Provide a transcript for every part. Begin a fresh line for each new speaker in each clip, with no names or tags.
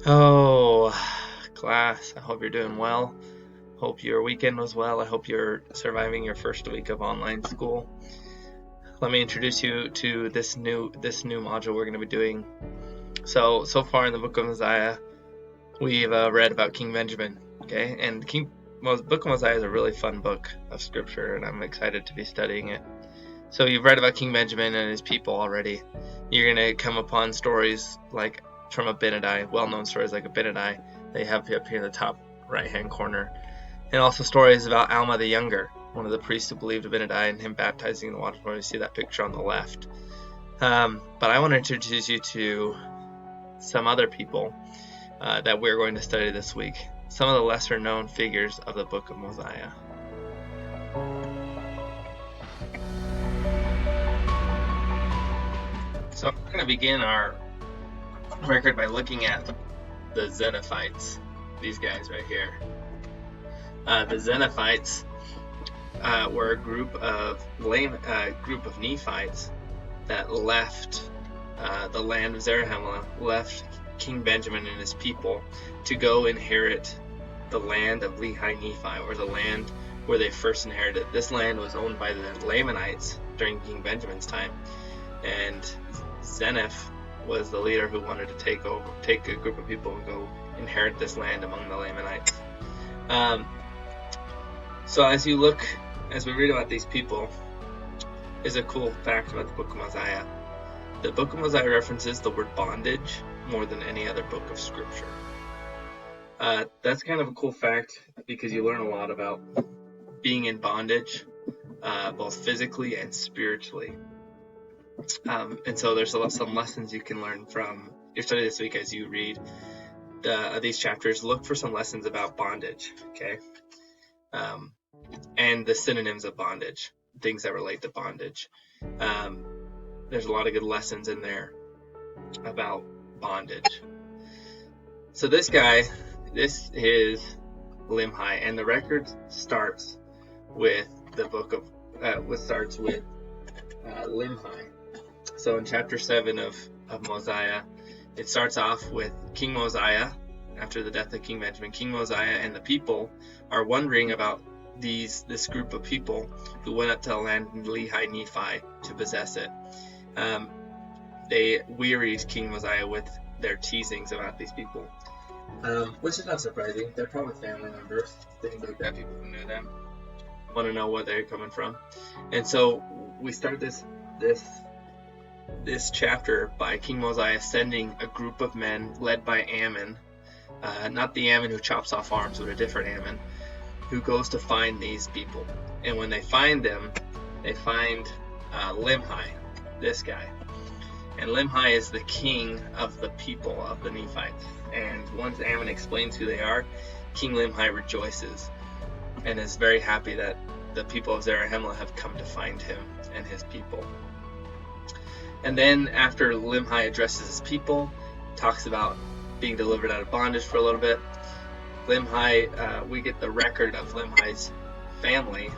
Oh, class, I hope you're doing well. Hope your weekend was well. I hope you're surviving your first week of online school. Let me introduce you to this new module we're going to be doing. So far in the book of Mosiah, we've read about King Benjamin, okay? And book of Mosiah is a really fun book of scripture, and I'm excited to be studying it. So you've read about King Benjamin and his people already. You're going to come upon stories like from Abinadi, well-known stories like Abinadi. They have up here in the top right-hand corner. And also stories about Alma the Younger, one of the priests who believed Abinadi and him baptizing in the water. You see that picture on the left. But I want to introduce you to some other people that we're going to study this week. Some of the lesser-known figures of the book of Mosiah. So we're going to begin our record by looking at the Zeniffites, these guys right here. The Zeniffites were a group of Nephites that left the land of Zarahemla, left King Benjamin and his people to go inherit the land of Lehi Nephi, or the land where they first inherited. This land was owned by the Lamanites during King Benjamin's time, and Zeniph was the leader who wanted to take a group of people and go inherit this land among the Lamanites. So as we read about these people, is a cool fact about the book of Mosiah. The book of Mosiah references the word bondage more than any other book of scripture. That's kind of a cool fact because you learn a lot about being in bondage, both physically and spiritually. And so there's some lessons you can learn from your study this week as you read these chapters. Look for some lessons about bondage, okay? And the synonyms of bondage, things that relate to bondage. There's a lot of good lessons in there about bondage. So this is Limhi, and the record starts with Limhi. So in chapter 7 of Mosiah, it starts off with King Mosiah. After the death of King Benjamin, King Mosiah and the people are wondering about this group of people who went up to the land in Lehi Nephi to possess it. They wearied King Mosiah with their teasings about these people, which is not surprising. They're probably family members, things like that. People who knew them want to know where they're coming from, and so we start this chapter by King Mosiah sending a group of men led by Ammon, not the Ammon who chops off arms, but a different Ammon, who goes to find these people. And when they find them, they find Limhi, this guy. And Limhi is the king of the people of the Nephites. And once Ammon explains who they are, King Limhi rejoices and is very happy that the people of Zarahemla have come to find him and his people. And then after Limhi addresses his people, talks about being delivered out of bondage for a little bit, Limhi, we get the record of Limhi's family,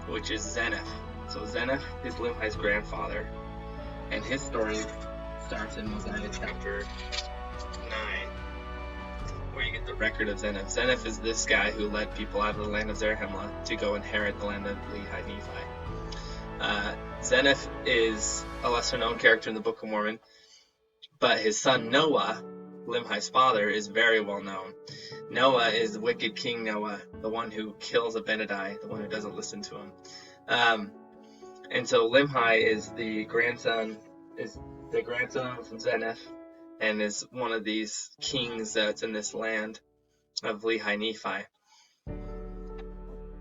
which is Zeniph. So Zeniph is Limhi's grandfather, and his story starts in Mosiah chapter 9, where you get the record of Zeniph. Zeniph is this guy who led people out of the land of Zarahemla to go inherit the land of Lehi Nephi. Zeniph is a lesser-known character in the Book of Mormon, but his son Noah, Limhi's father, is very well known. Noah is the wicked King Noah, the one who kills Abinadi, the one who doesn't listen to him. And so Limhi is the grandson from Zeniph, and is one of these kings that's in this land of Lehi Nephi.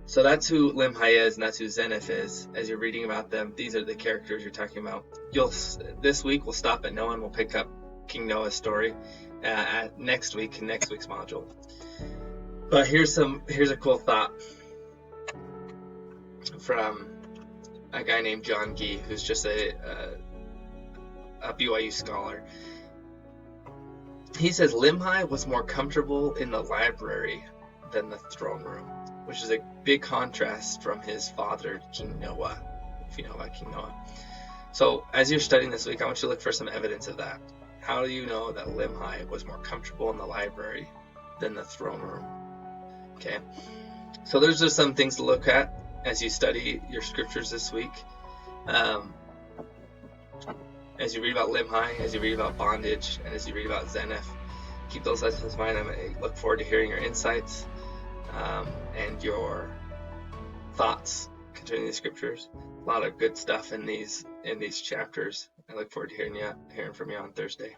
So that's who Limhi is, and that's who Zeniph is. As you're reading about them, these are the characters you're talking about. This week we'll stop at Noah and we'll pick up King Noah's story next week's module. But here's a cool thought from a guy named John Gee, who's just a BYU scholar. He says Limhi was more comfortable in the library than the throne room, which is a big contrast from his father, King Noah, if you know about King Noah. So as you're studying this week, I want you to look for some evidence of that. How do you know that Limhi was more comfortable in the library than the throne room? Okay, so there's just some things to look at as you study your scriptures this week. As you read about Limhi, as you read about bondage, and as you read about Zenith, keep those lessons in mind. I look forward to hearing your insights and your thoughts concerning the scriptures. A lot of good stuff in these chapters. I look forward to hearing from you on Thursday.